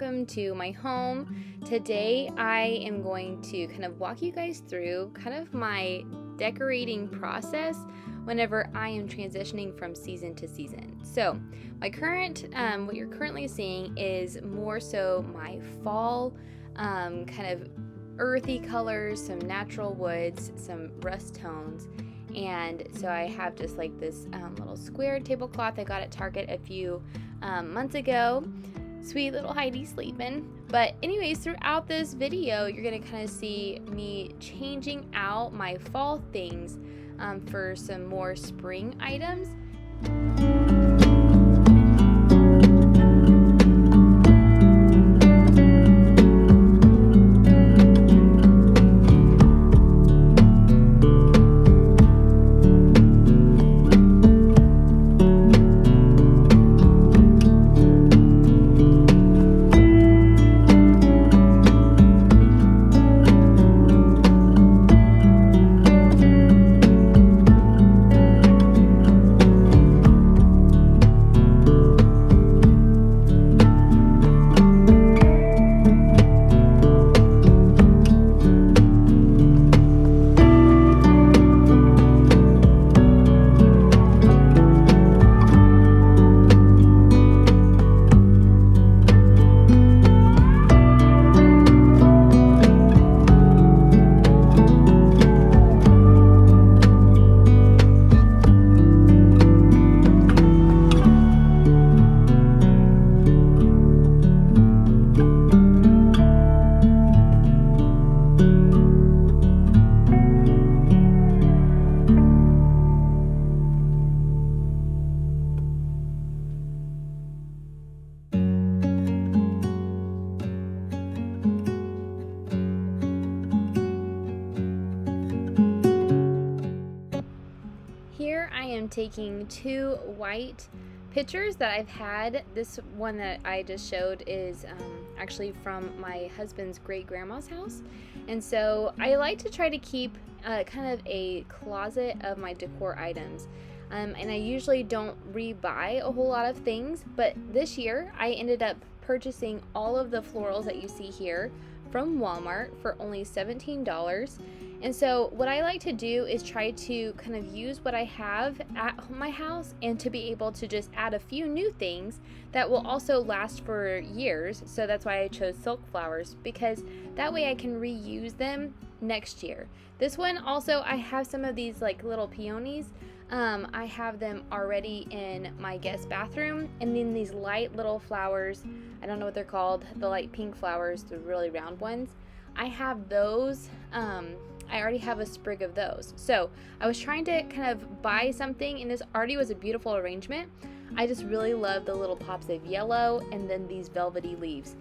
welcome to my home. Today I am going to kind of walk you guys through kind of my decorating process whenever I am transitioning from season to season. So my current, what you're currently seeing is more so my fall kind of earthy colors, some natural woods, some rust tones. And so I have just like this little square tablecloth I got at Target a few months ago. Sweet little Heidi sleeping. But anyways, throughout this video, you're going to kind of see me changing out my fall things for some more spring items. Here I am taking two white pictures that I've had. This one that I just showed is actually from my husband's great grandma's house. And so I like to try to keep kind of a closet of my decor items. And I usually don't rebuy a whole lot of things, but this year I ended up purchasing all of the florals that you see here from Walmart for only $17. And so what I like to do is try to kind of use what I have at my house and to be able to just add a few new things that will also last for years. So that's why I chose silk flowers, because that way I can reuse them next year. This one also, I have some of these like little peonies. I have them already in my guest bathroom, and then these light little flowers, I don't know what they're called, the light pink flowers, the really round ones. I have those. I already have a sprig of those. So I was trying to kind of buy something, and this already was a beautiful arrangement. I just really love the little pops of yellow and then these velvety leaves.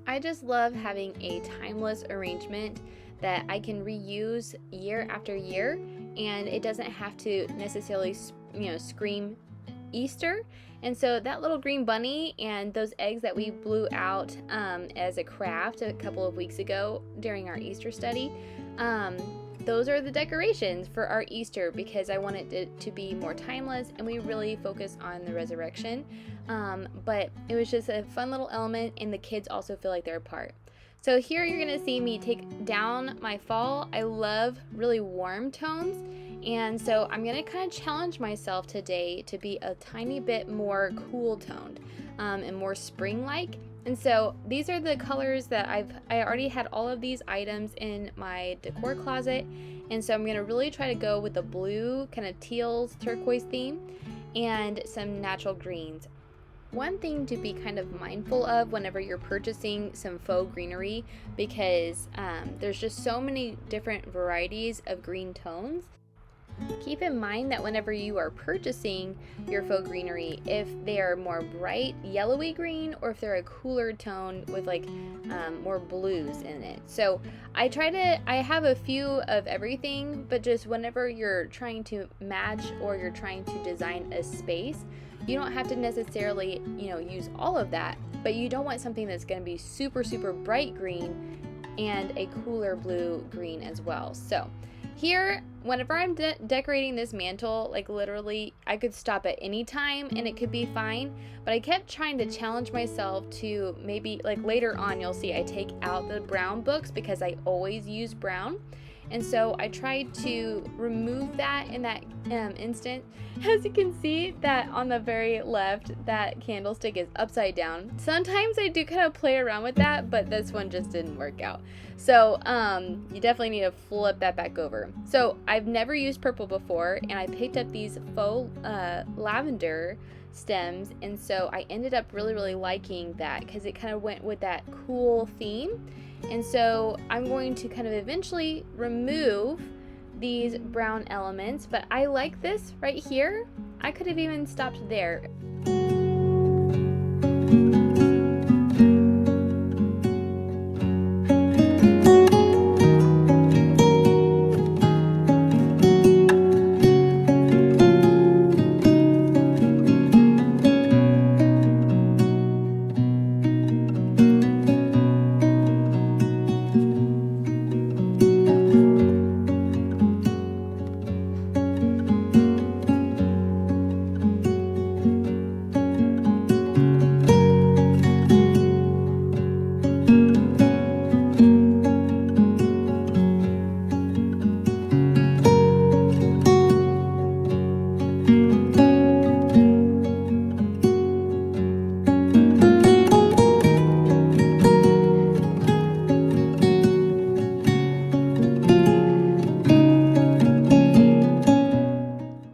I just love having a timeless arrangement that I can reuse year after year, and it doesn't have to necessarily, scream Easter. And so that little green bunny and those eggs that we blew out as a craft a couple of weeks ago during our Easter study, those are the decorations for our Easter, because I wanted it to be more timeless and we really focus on the resurrection. But it was just a fun little element, and the kids also feel like they're a part. So here you're going to see me take down my fall. I love really warm tones, and so I'm going to kind of challenge myself today to be a tiny bit more cool toned and more spring-like. And so these are the colors that I already had all of these items in my decor closet, and so I'm going to really try to go with the blue, kind of teals, turquoise theme, and some natural greens. One thing to be kind of mindful of whenever you're purchasing some faux greenery, because there's just so many different varieties of green tones. Keep in mind that whenever you are purchasing your faux greenery, if they are more bright yellowy green or if they're a cooler tone with like more blues in it. So I have a few of everything, but just whenever you're trying to match or you're trying to design a space, you don't have to necessarily, use all of that, but you don't want something that's going to be super, super bright green and a cooler blue green as well. So here, whenever I'm decorating this mantle, like literally, I could stop at any time and it could be fine, but I kept trying to challenge myself to maybe, like later on, you'll see I take out the brown books because I always use brown. And so I tried to remove that in that instant. As you can see that on the very left, that candlestick is upside down. Sometimes I do kind of play around with that, but this one just didn't work out. So you definitely need to flip that back over. So I've never used purple before, and I picked up these faux lavender stems, and so I ended up really, really liking that because it kind of went with that cool theme. And so I'm going to kind of eventually remove these brown elements, but I like this right here. I could have even stopped there.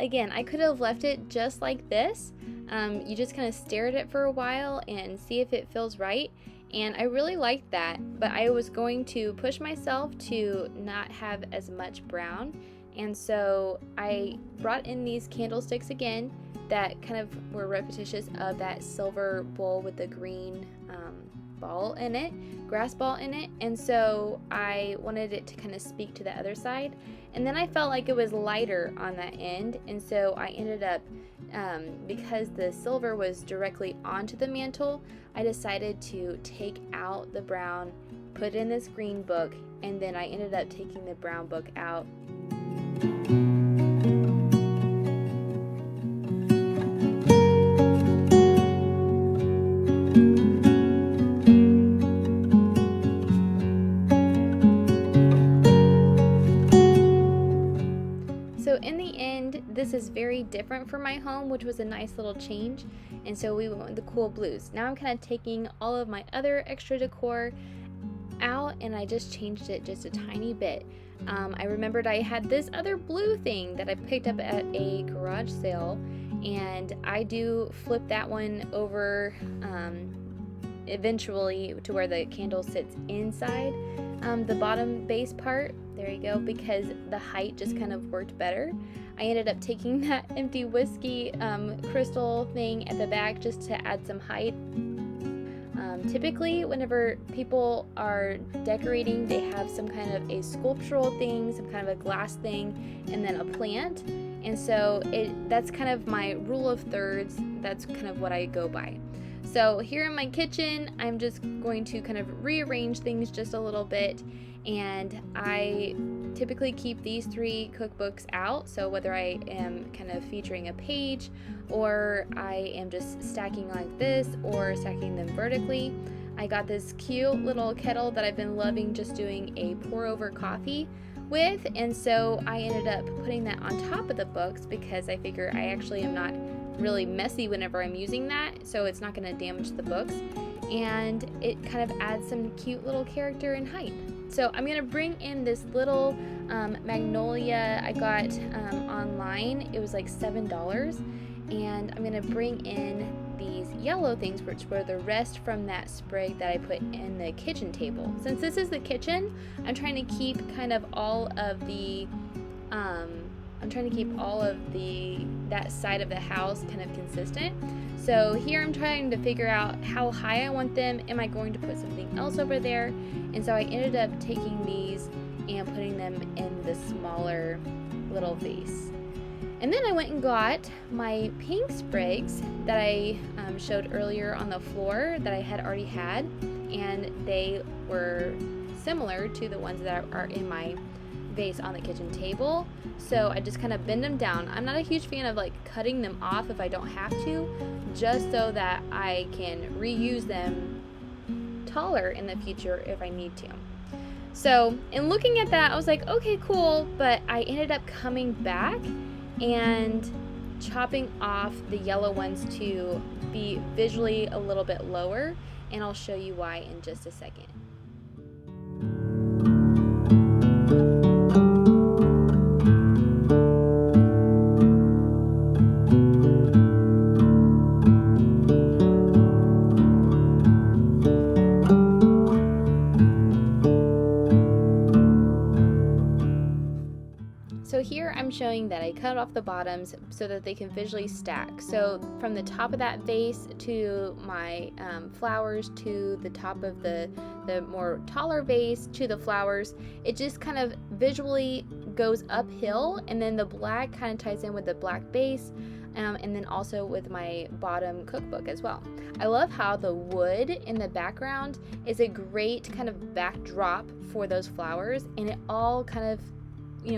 Again, I could have left it just like this. You just kind of stare at it for a while and see if it feels right. And I really liked that, but I was going to push myself to not have as much brown. And so I brought in these candlesticks again that kind of were repetitious of that silver bowl with the green ball in it, grass ball in it. And so I wanted it to kind of speak to the other side. And then I felt like it was lighter on that end, and so I ended up, because the silver was directly onto the mantle, I decided to take out the brown, put in this green book, and then I ended up taking the brown book out. So in the end, this is very different from my home, which was a nice little change. And so we went with the cool blues. Now I'm kind of taking all of my other extra decor out, and I just changed it just a tiny bit. I remembered I had this other blue thing that I picked up at a garage sale, and I do flip that one over eventually to where the candle sits inside the bottom base part. There you go, because the height just kind of worked better. I ended up taking that empty whiskey crystal thing at the back just to add some height. Typically, whenever people are decorating, they have some kind of a sculptural thing, some kind of a glass thing, and then a plant. And so that's kind of my rule of thirds. That's kind of what I go by. So here in my kitchen, I'm just going to kind of rearrange things just a little bit, and I typically keep these 3 cookbooks out, so whether I am kind of featuring a page or I am just stacking like this or stacking them vertically. I got this cute little kettle that I've been loving just doing a pour over coffee with, and so I ended up putting that on top of the books because I figure I actually am not really messy whenever I'm using that, so it's not going to damage the books, and it kind of adds some cute little character and height. So I'm going to bring in this little magnolia I got online. It was like $7, and I'm going to bring in these yellow things, which were the rest from that sprig that I put in the kitchen table. Since this is the kitchen, I'm trying to keep kind of all of the that side of the house kind of consistent. So here I'm trying to figure out how high I want them. Am I going to put something else over there? And so I ended up taking these and putting them in the smaller little vase. And then I went and got my pink sprigs that I showed earlier on the floor that I had already had, and they were similar to the ones that are in my vase on the kitchen table. So I just kind of bend them down. I'm not a huge fan of like cutting them off if I don't have to, just so that I can reuse them taller in the future if I need to. So in looking at that, I was like, okay, cool, but I ended up coming back and chopping off the yellow ones to be visually a little bit lower, and I'll show you why in just a second. So here I'm showing that I cut off the bottoms so that they can visually stack. So from the top of that vase to my flowers to the top of the more taller vase to the flowers, it just kind of visually goes uphill, and then the black kind of ties in with the black base, and then also with my bottom cookbook as well. I love how the wood in the background is a great kind of backdrop for those flowers, and it all kind of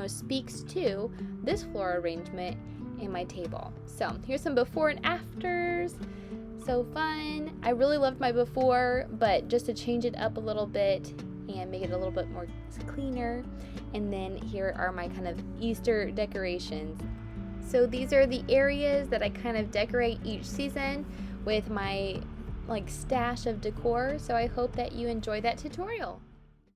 speaks to this floral arrangement in my table. So here's some before and afters. So fun. I really loved my before, but just to change it up a little bit and make it a little bit more cleaner. And then here are my kind of Easter decorations. So these are the areas that I kind of decorate each season with my stash of decor. So I hope that you enjoy that tutorial.